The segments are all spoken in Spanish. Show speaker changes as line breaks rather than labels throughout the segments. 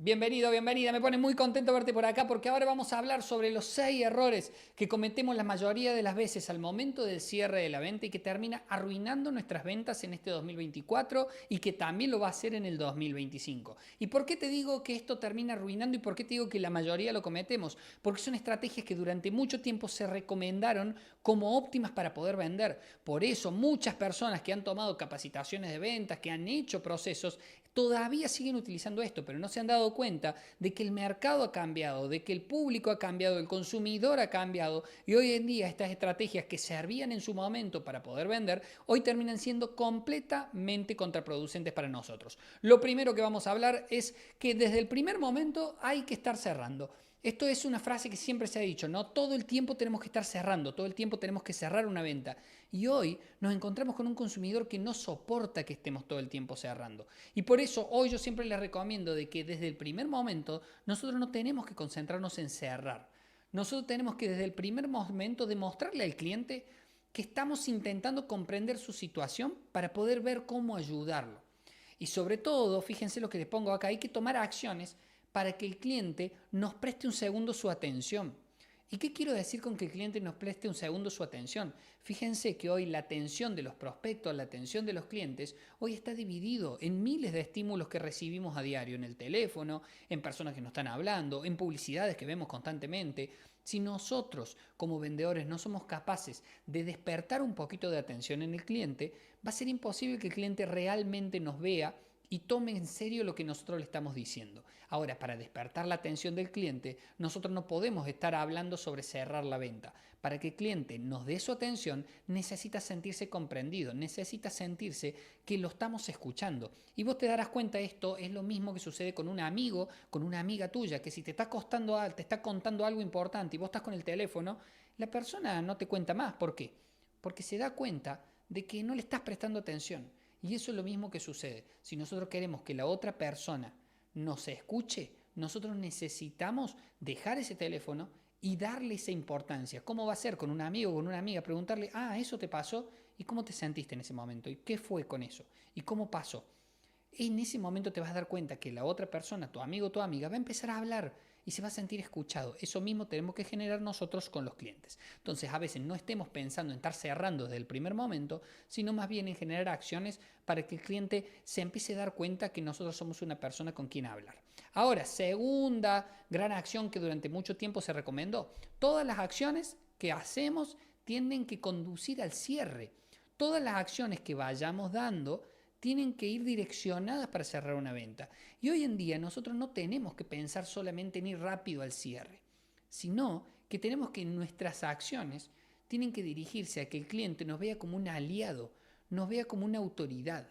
Bienvenido, bienvenida. Me pone muy contento verte por acá porque ahora vamos a hablar sobre los 6 errores que cometemos la mayoría de las veces al momento del cierre de la venta y que termina arruinando nuestras ventas en este 2024 y que también lo va a hacer en el 2025. ¿Y por qué te digo que esto termina arruinando y por qué te digo que la mayoría lo cometemos? Porque son estrategias que durante mucho tiempo se recomendaron como óptimas para poder vender. Por eso muchas personas que han tomado capacitaciones de ventas, que han hecho procesos, todavía siguen utilizando esto, pero no se han dado cuenta de que el mercado ha cambiado, de que el público ha cambiado, el consumidor ha cambiado y hoy en día estas estrategias que servían en su momento para poder vender, hoy terminan siendo completamente contraproducentes para nosotros. Lo primero que vamos a hablar es que desde el primer momento hay que estar cerrando. Esto es una frase que siempre se ha dicho, ¿no? Todo el tiempo tenemos que estar cerrando, todo el tiempo tenemos que cerrar una venta. Y hoy nos encontramos con un consumidor que no soporta que estemos todo el tiempo cerrando. Y por eso hoy yo siempre les recomiendo de que desde el primer momento nosotros no tenemos que concentrarnos en cerrar. Nosotros tenemos que desde el primer momento demostrarle al cliente que estamos intentando comprender su situación para poder ver cómo ayudarlo. Y sobre todo, fíjense lo que les pongo acá, hay que tomar acciones para que el cliente nos preste un segundo su atención. ¿Y qué quiero decir con que el cliente nos preste un segundo su atención? Fíjense que hoy la atención de los prospectos, la atención de los clientes, hoy está dividido en miles de estímulos que recibimos a diario, en el teléfono, en personas que nos están hablando, en publicidades que vemos constantemente. Si nosotros como vendedores no somos capaces de despertar un poquito de atención en el cliente, va a ser imposible que el cliente realmente nos vea y tome en serio lo que nosotros le estamos diciendo. Ahora, para despertar la atención del cliente, nosotros no podemos estar hablando sobre cerrar la venta. Para que el cliente nos dé su atención, necesita sentirse comprendido, necesita sentirse que lo estamos escuchando. Y vos te darás cuenta, esto es lo mismo que sucede con un amigo, con una amiga tuya, que si te está contando algo importante y vos estás con el teléfono, la persona no te cuenta más. ¿Por qué? Porque se da cuenta de que no le estás prestando atención. Y eso es lo mismo que sucede. Si nosotros queremos que la otra persona nos escuche, nosotros necesitamos dejar ese teléfono y darle esa importancia. ¿Cómo va a ser con un amigo o con una amiga? Preguntarle, eso te pasó, ¿y cómo te sentiste en ese momento? ¿Y qué fue con eso? ¿Y cómo pasó? En ese momento te vas a dar cuenta que la otra persona, tu amigo o tu amiga, va a empezar a hablar y se va a sentir escuchado. Eso mismo tenemos que generar nosotros con los clientes. Entonces, a veces no estemos pensando en estar cerrando desde el primer momento, sino más bien en generar acciones para que el cliente se empiece a dar cuenta que nosotros somos una persona con quien hablar. Ahora, segunda gran acción que durante mucho tiempo se recomendó. Todas las acciones que hacemos tienen que conducir al cierre. Todas las acciones que vayamos dando tienen que ir direccionadas para cerrar una venta. Y hoy en día nosotros no tenemos que pensar solamente en ir rápido al cierre, sino que tenemos que nuestras acciones tienen que dirigirse a que el cliente nos vea como un aliado, nos vea como una autoridad,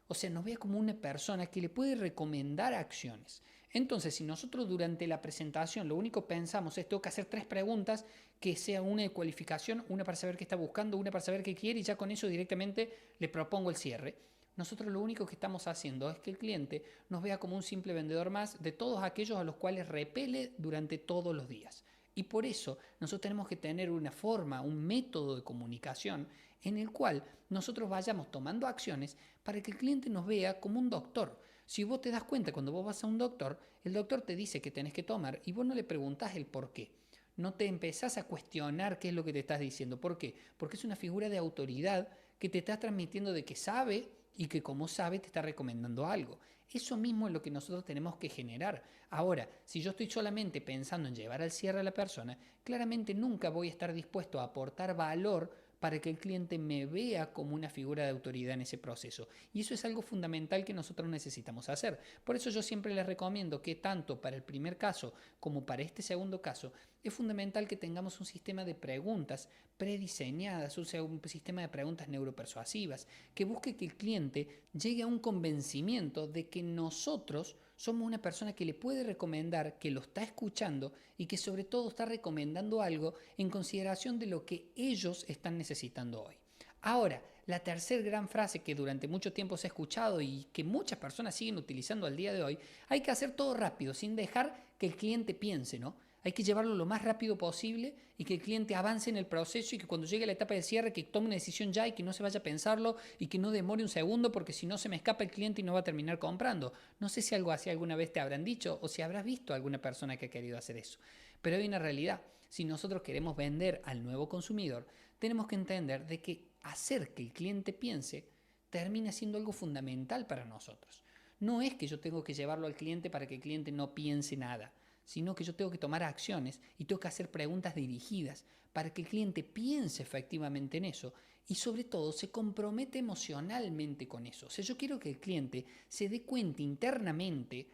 o sea, nos vea como una persona que le puede recomendar acciones. Entonces, si nosotros durante la presentación lo único que pensamos es tengo que hacer 3 preguntas, que sea una de cualificación, una para saber qué está buscando, una para saber qué quiere y ya con eso directamente le propongo el cierre. Nosotros lo único que estamos haciendo es que el cliente nos vea como un simple vendedor más de todos aquellos a los cuales repele durante todos los días. Y por eso nosotros tenemos que tener una forma, un método de comunicación en el cual nosotros vayamos tomando acciones para que el cliente nos vea como un doctor. Si vos te das cuenta cuando vos vas a un doctor, el doctor te dice que tenés que tomar y vos no le preguntás el por qué. No te empezás a cuestionar qué es lo que te estás diciendo. ¿Por qué? Porque es una figura de autoridad que te está transmitiendo de que sabe y que como sabe te está recomendando algo. Eso mismo es lo que nosotros tenemos que generar. Ahora, si yo estoy solamente pensando en llevar al cierre a la persona, claramente nunca voy a estar dispuesto a aportar valor para que el cliente me vea como una figura de autoridad en ese proceso. Y eso es algo fundamental que nosotros necesitamos hacer. Por eso yo siempre les recomiendo que tanto para el primer caso como para este segundo caso, es fundamental que tengamos un sistema de preguntas prediseñadas, un sistema de preguntas neuropersuasivas, que busque que el cliente llegue a un convencimiento de que nosotros somos una persona que le puede recomendar, que lo está escuchando y que sobre todo está recomendando algo en consideración de lo que ellos están necesitando hoy. Ahora, la tercera gran frase que durante mucho tiempo se ha escuchado y que muchas personas siguen utilizando al día de hoy, hay que hacer todo rápido, sin dejar que el cliente piense, ¿no? Hay que llevarlo lo más rápido posible y que el cliente avance en el proceso y que cuando llegue la etapa de cierre que tome una decisión ya y que no se vaya a pensarlo y que no demore un segundo porque si no se me escapa el cliente y no va a terminar comprando. No sé si algo así alguna vez te habrán dicho o si habrás visto a alguna persona que ha querido hacer eso. Pero hay una realidad. Si nosotros queremos vender al nuevo consumidor, tenemos que entender de que hacer que el cliente piense termina siendo algo fundamental para nosotros. No es que yo tengo que llevarlo al cliente para que el cliente no piense nada, sino que yo tengo que tomar acciones y tengo que hacer preguntas dirigidas para que el cliente piense efectivamente en eso y sobre todo se compromete emocionalmente con eso. O sea, yo quiero que el cliente se dé cuenta internamente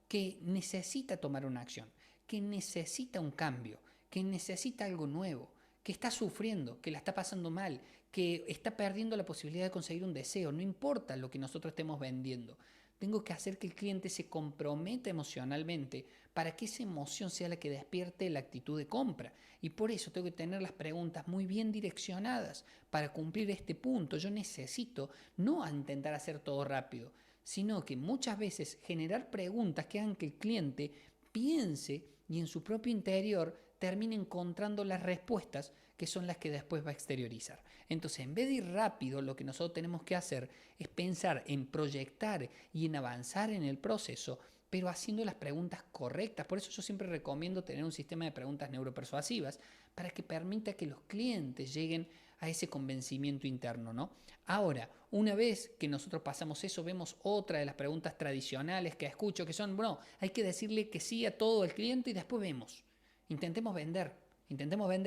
que necesita tomar una acción, que necesita un cambio, que necesita algo nuevo, que está sufriendo, que la está pasando mal, que está perdiendo la posibilidad de conseguir un deseo, no importa lo que nosotros estemos vendiendo. Tengo que hacer que el cliente se comprometa emocionalmente para que esa emoción sea la que despierte la actitud de compra. Y por eso tengo que tener las preguntas muy bien direccionadas para cumplir este punto. Yo necesito no intentar hacer todo rápido, sino que muchas veces generar preguntas que hagan que el cliente piense y en su propio interior termine encontrando las respuestas que son las que después va a exteriorizar. Entonces, en vez de ir rápido, lo que nosotros tenemos que hacer es pensar en proyectar y en avanzar en el proceso, pero haciendo las preguntas correctas. Por eso yo siempre recomiendo tener un sistema de preguntas neuropersuasivas para que permita que los clientes lleguen a ese convencimiento interno, ¿no? Ahora, una vez que nosotros pasamos eso, vemos otra de las preguntas tradicionales que escucho, que son, bueno, hay que decirle que sí a todo el cliente y después vemos. Intentemos vender,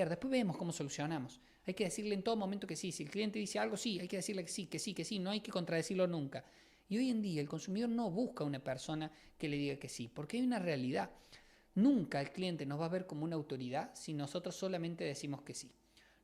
después vemos cómo solucionamos. Hay que decirle en todo momento que sí. Si el cliente dice algo, sí, hay que decirle que sí, que sí, que sí. No hay que contradecirlo nunca. Y hoy en día el consumidor no busca una persona que le diga que sí, porque hay una realidad. Nunca el cliente nos va a ver como una autoridad si nosotros solamente decimos que sí.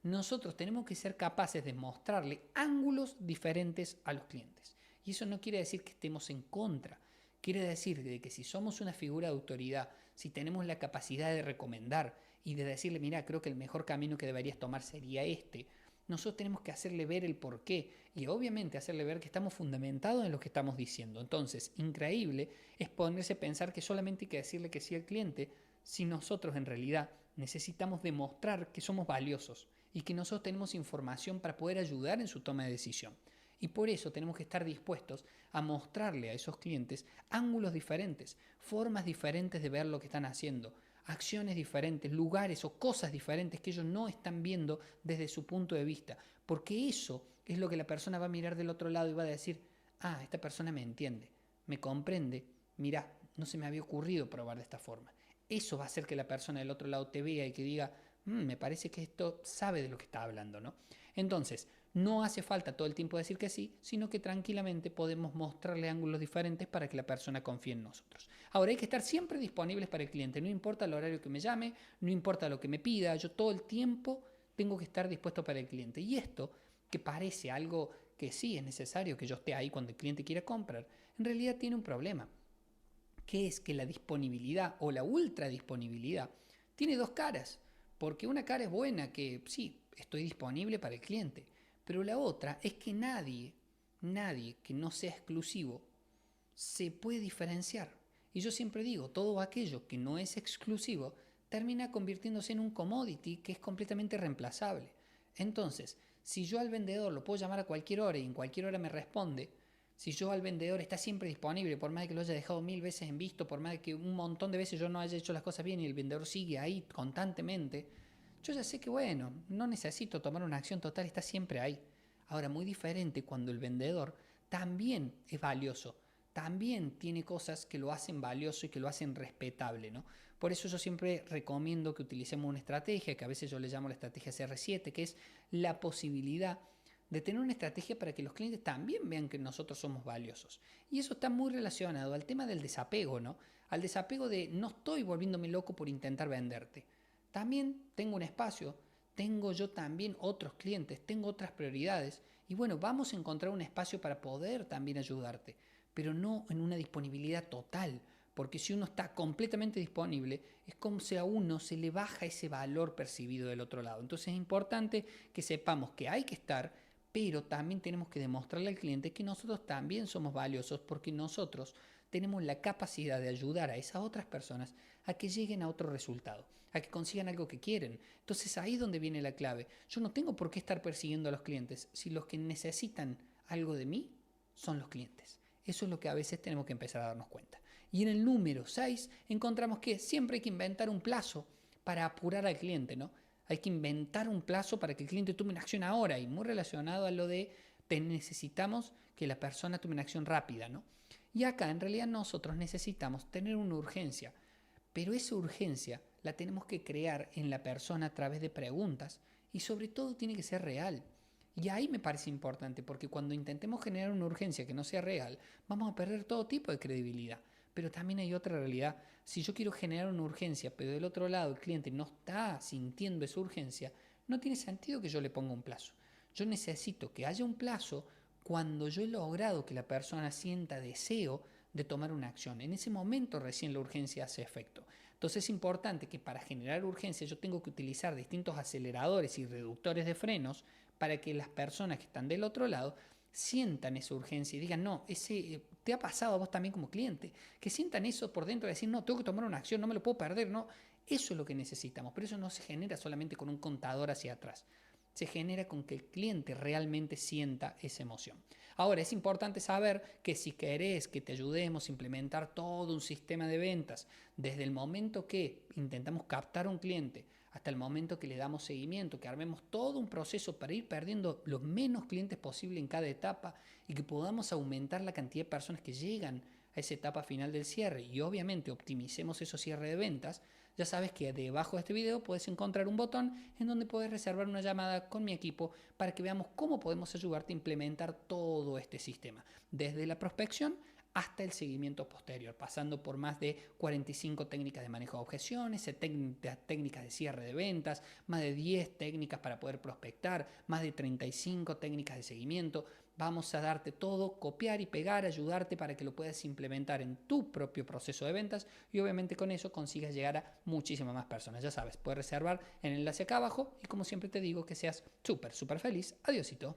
Nosotros tenemos que ser capaces de mostrarle ángulos diferentes a los clientes. Y eso no quiere decir que estemos en contra. Quiere decir de que si somos una figura de autoridad, si tenemos la capacidad de recomendar y de decirle, mira, creo que el mejor camino que deberías tomar sería este, nosotros tenemos que hacerle ver el porqué y obviamente hacerle ver que estamos fundamentados en lo que estamos diciendo. Entonces, increíble es ponerse a pensar que solamente hay que decirle que sí al cliente si nosotros en realidad necesitamos demostrar que somos valiosos y que nosotros tenemos información para poder ayudar en su toma de decisión. Y por eso tenemos que estar dispuestos a mostrarle a esos clientes ángulos diferentes, formas diferentes de ver lo que están haciendo, acciones diferentes, lugares o cosas diferentes que ellos no están viendo desde su punto de vista. Porque eso es lo que la persona va a mirar del otro lado y va a decir, ah, esta persona me entiende, me comprende, mirá, no se me había ocurrido probar de esta forma. Eso va a hacer que la persona del otro lado te vea y que diga, me parece que esto sabe de lo que está hablando, ¿no? Entonces, no hace falta todo el tiempo decir que sí, sino que tranquilamente podemos mostrarle ángulos diferentes para que la persona confíe en nosotros. Ahora, hay que estar siempre disponibles para el cliente, no importa el horario que me llame, no importa lo que me pida, yo todo el tiempo tengo que estar dispuesto para el cliente. Y esto, que parece algo que sí es necesario que yo esté ahí cuando el cliente quiera comprar, en realidad tiene un problema, que es que la disponibilidad o la ultra disponibilidad tiene dos caras, porque una cara es buena, que sí, estoy disponible para el cliente, pero la otra es que nadie que no sea exclusivo se puede diferenciar. Y yo siempre digo, todo aquello que no es exclusivo termina convirtiéndose en un commodity que es completamente reemplazable. Entonces, si yo al vendedor lo puedo llamar a cualquier hora y en cualquier hora me responde, si yo al vendedor está siempre disponible, por más de que lo haya dejado 1000 veces en visto, por más de que un montón de veces yo no haya hecho las cosas bien y el vendedor sigue ahí constantemente, yo ya sé que bueno, no necesito tomar una acción total, está siempre ahí. Ahora, muy diferente cuando el vendedor también es valioso, también tiene cosas que lo hacen valioso y que lo hacen respetable, ¿no? Por eso yo siempre recomiendo que utilicemos una estrategia, que a veces yo le llamo la estrategia CR7, que es la posibilidad de tener una estrategia para que los clientes también vean que nosotros somos valiosos. Y eso está muy relacionado al tema del desapego, ¿no? Al desapego de no estoy volviéndome loco por intentar venderte. También tengo un espacio, tengo yo también otros clientes, tengo otras prioridades y bueno, vamos a encontrar un espacio para poder también ayudarte, pero no en una disponibilidad total, porque si uno está completamente disponible, es como si a uno se le baja ese valor percibido del otro lado. Entonces es importante que sepamos que hay que estar, pero también tenemos que demostrarle al cliente que nosotros también somos valiosos porque nosotros tenemos la capacidad de ayudar a esas otras personas a que lleguen a otro resultado, a que consigan algo que quieren. Entonces ahí es donde viene la clave. Yo no tengo por qué estar persiguiendo a los clientes si los que necesitan algo de mí son los clientes. Eso es lo que a veces tenemos que empezar a darnos cuenta. Y en el número 6 encontramos que siempre hay que inventar un plazo para apurar al cliente, ¿no? Hay que inventar un plazo para que el cliente tome una acción ahora, y muy relacionado a lo de necesitamos que la persona tome una acción rápida, ¿no? Y acá en realidad nosotros necesitamos tener una urgencia, pero esa urgencia la tenemos que crear en la persona a través de preguntas y sobre todo tiene que ser real. Y ahí me parece importante porque cuando intentemos generar una urgencia que no sea real, vamos a perder todo tipo de credibilidad. Pero también hay otra realidad. Si yo quiero generar una urgencia, pero del otro lado el cliente no está sintiendo esa urgencia, no tiene sentido que yo le ponga un plazo. Yo necesito que haya un plazo cuando yo he logrado que la persona sienta deseo de tomar una acción. En ese momento recién la urgencia hace efecto. Entonces es importante que para generar urgencia yo tengo que utilizar distintos aceleradores y reductores de frenos para que las personas que están del otro lado sientan esa urgencia y digan, no, te ha pasado a vos también como cliente, que sientan eso por dentro de decir, no, tengo que tomar una acción, no me lo puedo perder, no. Eso es lo que necesitamos, pero eso no se genera solamente con un contador hacia atrás. Se genera con que el cliente realmente sienta esa emoción. Ahora, es importante saber que si querés que te ayudemos a implementar todo un sistema de ventas, desde el momento que intentamos captar a un cliente hasta el momento que le damos seguimiento, que armemos todo un proceso para ir perdiendo los menos clientes posible en cada etapa y que podamos aumentar la cantidad de personas que llegan a esa etapa final del cierre y obviamente optimicemos esos cierres de ventas, ya sabes que debajo de este video puedes encontrar un botón en donde puedes reservar una llamada con mi equipo para que veamos cómo podemos ayudarte a implementar todo este sistema, desde la prospección hasta el seguimiento posterior, pasando por más de 45 técnicas de manejo de objeciones, técnicas de cierre de ventas, más de 10 técnicas para poder prospectar, más de 35 técnicas de seguimiento. Vamos a darte todo, copiar y pegar, ayudarte para que lo puedas implementar en tu propio proceso de ventas y obviamente con eso consigas llegar a muchísimas más personas. Ya sabes, puedes reservar en el enlace acá abajo y como siempre te digo que seas súper feliz. Adiósito.